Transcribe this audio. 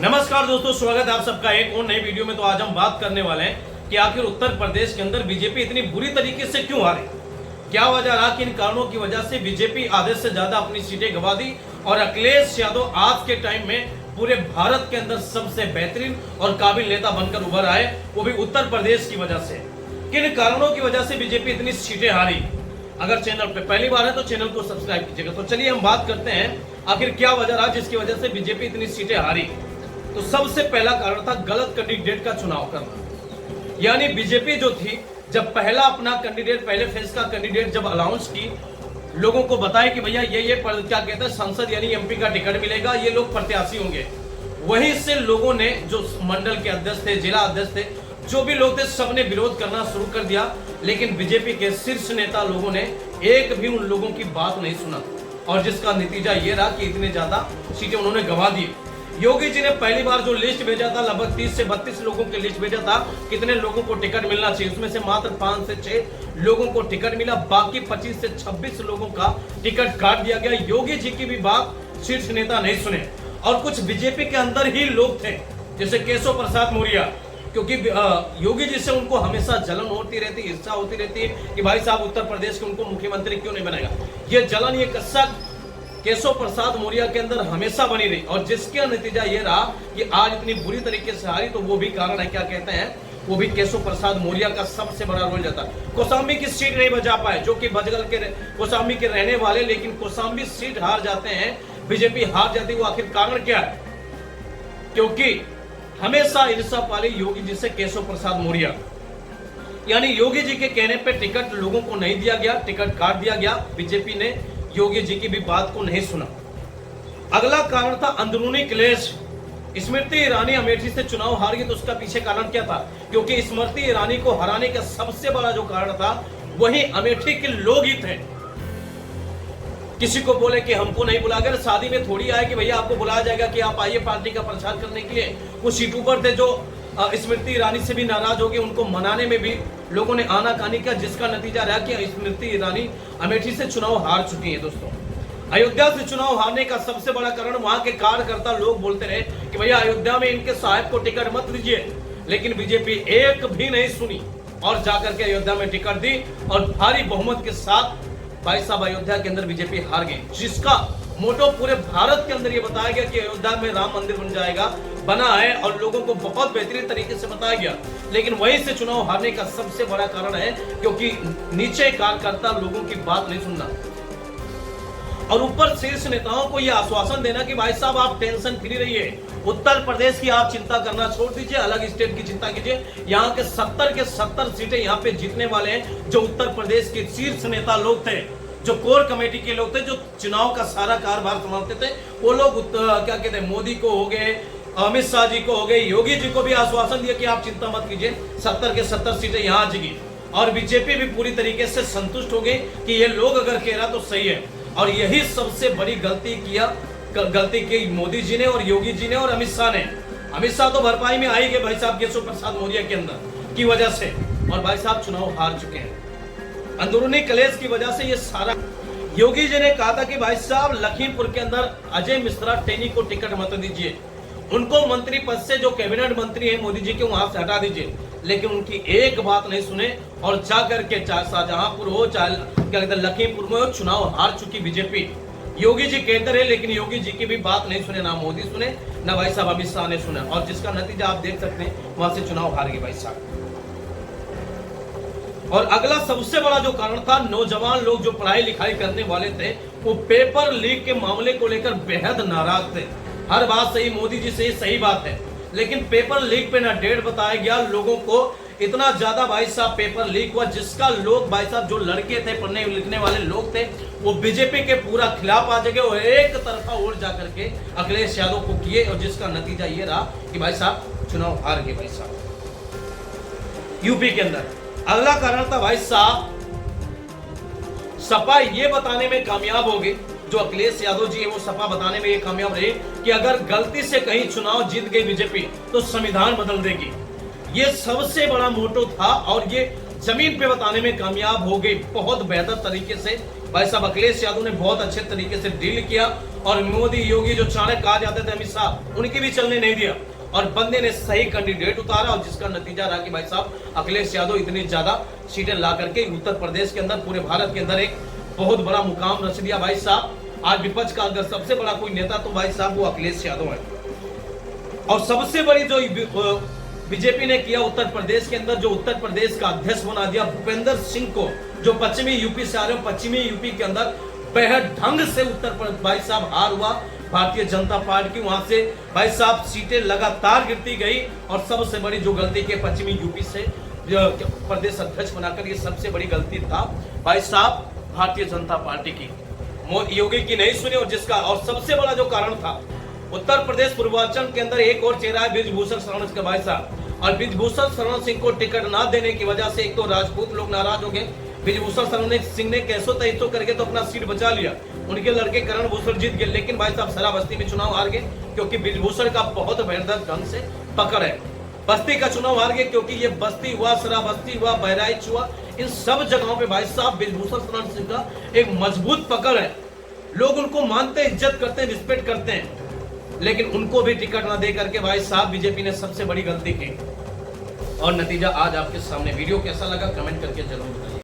नमस्कार दोस्तों, स्वागत है आप सबका एक और नई वीडियो में। तो आज हम बात करने वाले हैं कि आखिर उत्तर प्रदेश के अंदर बीजेपी इतनी बुरी तरीके से क्यों हारी, क्या वजह रहा कि इन कारणों की वजह से बीजेपी आधे से ज्यादा अपनी सीटें गंवा दी और अखिलेश यादव आज के टाइम में पूरे भारत के अंदर सबसे बेहतरीन और काबिल नेता बनकर उभर आए, वो भी उत्तर प्रदेश की वजह से। किन कारणों की वजह से बीजेपी इतनी सीटें हारी? अगर चैनल पे पहली बार है तो चैनल को सब्सक्राइब कीजिएगा। तो चलिए हम बात करते हैं आखिर क्या वजह रहा जिसकी वजह से बीजेपी इतनी सीटें हारी। तो सबसे पहला कारण था गलत कैंडिडेट का चुनाव करना। यानी बीजेपी जो थी, जब पहला अपना कैंडिडेट, पहले फेज का कैंडिडेट जब अनाउंस की, लोगों को बताया कि भैया ये क्या कहते हैं, सांसद यानी एमपी का टिकट मिलेगा, ये लोग प्रत्याशी होंगे, वहीं से लोगों ने, जो मंडल के अध्यक्ष थे, जिला अध्यक्ष थे, जो भी लोग थे, सबने विरोध करना शुरू कर दिया। लेकिन बीजेपी के शीर्ष नेता लोगों ने एक भी उन लोगों की बात नहीं सुना और जिसका नतीजा ये रहा कि इतने ज्यादा सीटें उन्होंने गंवा दी। योगी जी ने पहली बार जो लिस्ट भेजा था, लगभग 30 से 32 लोगों की लिस्ट भेजा था, कितने लोगों को टिकट मिलना चाहिए, उसमें से मात्र 5 से 6 लोगों को टिकट मिला, बाकी 25 से 26 लोगों का टिकट काट दिया गया। योगी जी की भी बात शीर्ष नेता नहीं सुने और कुछ बीजेपी के अंदर ही लोग थे, जैसे केशव प्रसाद मौर्य, क्योंकि योगी जी से उनको हमेशा जलन होती रहती, ईर्ष्या होती रहती है कि भाई साहब उत्तर प्रदेश के उनको मुख्यमंत्री क्यों नहीं बनाएगा। ये जलन, ये कसक केशव प्रसाद मौर्य के अंदर हमेशा बनी रही और जिसका नतीजा ये रहा कि आज इतनी बुरी तरीके से हारी। तो वो भी कारण है, क्या कहते हैं, वो भी केशव प्रसाद मौर्य का सबसे बड़ा रोल जाता है। कौशाम्बी की सीट नहीं बचा पाए, जो कि बजगल के कौशाम्बी के रहने वाले, लेकिन कौशाम्बी सीट हार जाते हैं, बीजेपी हार जाती है। वो आखिर कारण क्या है? क्योंकि हमेशा ईर्ष्या पाले योगी जी से केशव प्रसाद मौर्य, यानी योगी जी के कहने पे टिकट लोगों को नहीं दिया गया, टिकट काट दिया गया। बीजेपी ने योगी जी की भी बात को नहीं सुना। अगला कारण था अंदरूनी क्लेश। स्मृति ईरानी अमेठी से चुनाव हार गई, तो उसका पीछे कारण क्या था? क्योंकि स्मृति ईरानी को हराने का सबसे बड़ा जो कारण था, वही अमेठी के लोग ही थे। किसी को बोले कि हमको नहीं बुला गया, शादी में थोड़ी आए कि भैया आपको बुलाया जाएगा कि आप आइए पार्टी का प्रचार करने के लिए। कुछ यूट्यूबर थे जो स्मृति ईरानी से भी नाराज हो गए, उनको मनाने में भी लोगों ने आनाकानी किया, जिसका नतीजा रहा कि स्मृति ईरानी अमेठी से चुनाव हार चुकी है। दोस्तों, अयोध्या से चुनाव हारने का सबसे बड़ा कारण वहां के कार्यकर्ता लोग बोलते रहे कि भैया अयोध्या में इनके साहब को टिकट मत दीजिए, लेकिन बीजेपी एक भी नहीं सुनी और जाकर के अयोध्या में टिकट दी और भारी बहुमत के साथ भाई साहब अयोध्या के अंदर बीजेपी हार गई, जिसका मोटो पूरे भारत के अंदर ये बताया गया कि अयोध्या में राम मंदिर बन जाएगा, बना है और लोगों को बहुत बेहतरीन तरीके से बताया गया। लेकिन वहीं से चुनाव हारने का सबसे बड़ा कारण है क्योंकि नीचे कार्यकर्ता लोगों की बात नहीं सुनना और ऊपर शीर्ष नेताओं को यह आश्वासन देना कि भाई साहब आप टेंशन फ्री रहिए, उत्तर प्रदेश की आप चिंता करना छोड़ दीजिए, अलग स्टेट की चिंता कीजिए। यहाँ के 70 सीटें यहाँ पे जीतने वाले हैं। जो उत्तर प्रदेश के शीर्ष नेता लोग थे, जो कोर कमेटी के लोग थे, जो चुनाव का सारा कारभार संभालते थे, वो लोग क्या कहते हैं, मोदी को हो गए, अमित शाह जी को हो गए, योगी जी को भी आश्वासन दिया कि आप चिंता मत कीजिए, 70 के 70 सीटें यहाँ जीगी। और बीजेपी भी पूरी तरीके से संतुष्ट हो गई कि ये लोग अगर कह रहा तो सही है। और यही सबसे बड़ी गलती की मोदी जी ने और योगी जी ने और अमित शाह ने। अमित शाह तो भरपाई में आई गए भाई साहब केशव प्रसाद मौर्य के अंदर की वजह से, और भाई साहब चुनाव हार चुके हैं अंदरूनी क्लेश की वजह से। ये सारा योगी जी ने कहा था कि भाई साहब लखीमपुर के अंदर अजय मिश्रा टेनी को टिकट मत दीजिए, उनको मंत्री पद से, जो कैबिनेट मंत्री है मोदी जी के, वहां से हटा दीजिए। लेकिन उनकी एक बात नहीं सुने और जाकर के चाहे शाहजहांपुर हो, चाहे क्या कहते हैं लखीमपुर में हो, चुनाव हार चुकी बीजेपी। योगी जी कहते रहे लेकिन योगी जी की भी बात नहीं सुने, ना मोदी सुने, ना भाई साहब अमित शाह ने सुना, और जिसका नतीजा आप देख सकते हैं, वहां से चुनाव हार गए भाई साहब। और अगला सबसे बड़ा जो कारण था, नौजवान लोग जो पढ़ाई लिखाई करने वाले थे, वो पेपर लीक के मामले को लेकर बेहद नाराज थे। हर बात सही मोदी जी से, सही बात है, लेकिन पेपर लीक पे ना डेट बताया गया लोगों को। इतना ज्यादा भाई साहब पेपर लीक हुआ, जिसका लोग भाई साहब, जो लड़के थे, पढ़ने लिखने वाले लोग थे, वो बीजेपी के पूरा खिलाफ आ गए और एक तरफा वोट जाकर के अखिलेश यादव को किए, और जिसका नतीजा ये रहा कि भाई साहब चुनाव हार गए भाई साहब यूपी के अंदर। अगला कारण था भाई साहब, सपा ये बताने में कामयाब हो गई, जो अखिलेश यादव जी है वो सपा बताने में ये कामयाब रहे कि अगर गलती से कहीं चुनाव जीत गई बीजेपी तो संविधान बदल देगी। ये सबसे बड़ा मोटो था और ये जमीन पे बताने में कामयाब हो गई बहुत बेहतर तरीके से। भाई साहब अखिलेश यादव ने बहुत अच्छे तरीके से डील किया और मोदी योगी जो चाणक्य कहा जाते थे अमित शाह, उनकी भी चलने नहीं दिया और बंदे ने सही कैंडिडेट उतारा और जिसका नतीजा रहा कि भाई साहब अखिलेश यादव इतनी ज्यादा सीटें ला करके उत्तर प्रदेश के अंदर पूरे भारत के अंदर एक बहुत बड़ा मुकाम रच दिया। भाई साहब आज विपक्ष का अगर सबसे बड़ा कोई नेता तो भाई साहब वो अखिलेश यादव है। और सबसे बड़ी जो बीजेपी ने किया उत्तर प्रदेश के अंदर, जो उत्तर प्रदेश का अध्यक्ष बना दिया भूपेंद्र सिंह को, जो पश्चिमी यूपी से आ रहे हो, पश्चिमी यूपी के अंदर बेहद ढंग से उत्तर प्रदेश भाई साहब हार हुआ भारतीय जनता पार्टी की, वहां से भाई साहब सीटें लगातार गिरती गई और सबसे बड़ी जो गलती की पश्चिमी यूपी से प्रदेश अध्यक्ष बनाकर, ये सबसे बड़ी गलती था भाई साहब भारतीय जनता पार्टी की, योगी की नहीं सुनी। और जिसका और सबसे बड़ा जो कारण था उत्तर प्रदेश पूर्वांचल के अंदर एक और चेहरा है ब्रिजभूषण शरण सिंह भाई साहब, और ब्रिजभूषण शरण सिंह को टिकट ना देने की वजह से एक तो राजपूत लोग नाराज हो गए। ब्रिजभूषण शरण सिंह ने कैसो तैसो करके तो अपना सीट बचा लिया, उनके लड़के करण भूषण जीत गए, लेकिन भाई साहब सारा बस्ती में चुनाव हार गए क्योंकि ब्रिजभूषण का बहुत बेहतर ढंग से पकड़ है। बस्ती का चुनाव हार गए क्योंकि ये बस्ती हुआ, शराबस्ती हुआ, बहराइच हुआ, इन सब जगहों पे भाई साहब ब्रिजभूषण शरण सिंह का एक मजबूत पकड़ है। लोग उनको मानते हैं, इज्जत करते हैं, रिस्पेक्ट करते हैं, लेकिन उनको भी टिकट ना दे करके भाई साहब बीजेपी ने सबसे बड़ी गलती की और नतीजा आज आपके सामने। वीडियो कैसा लगा कमेंट करके जरूर बताइए।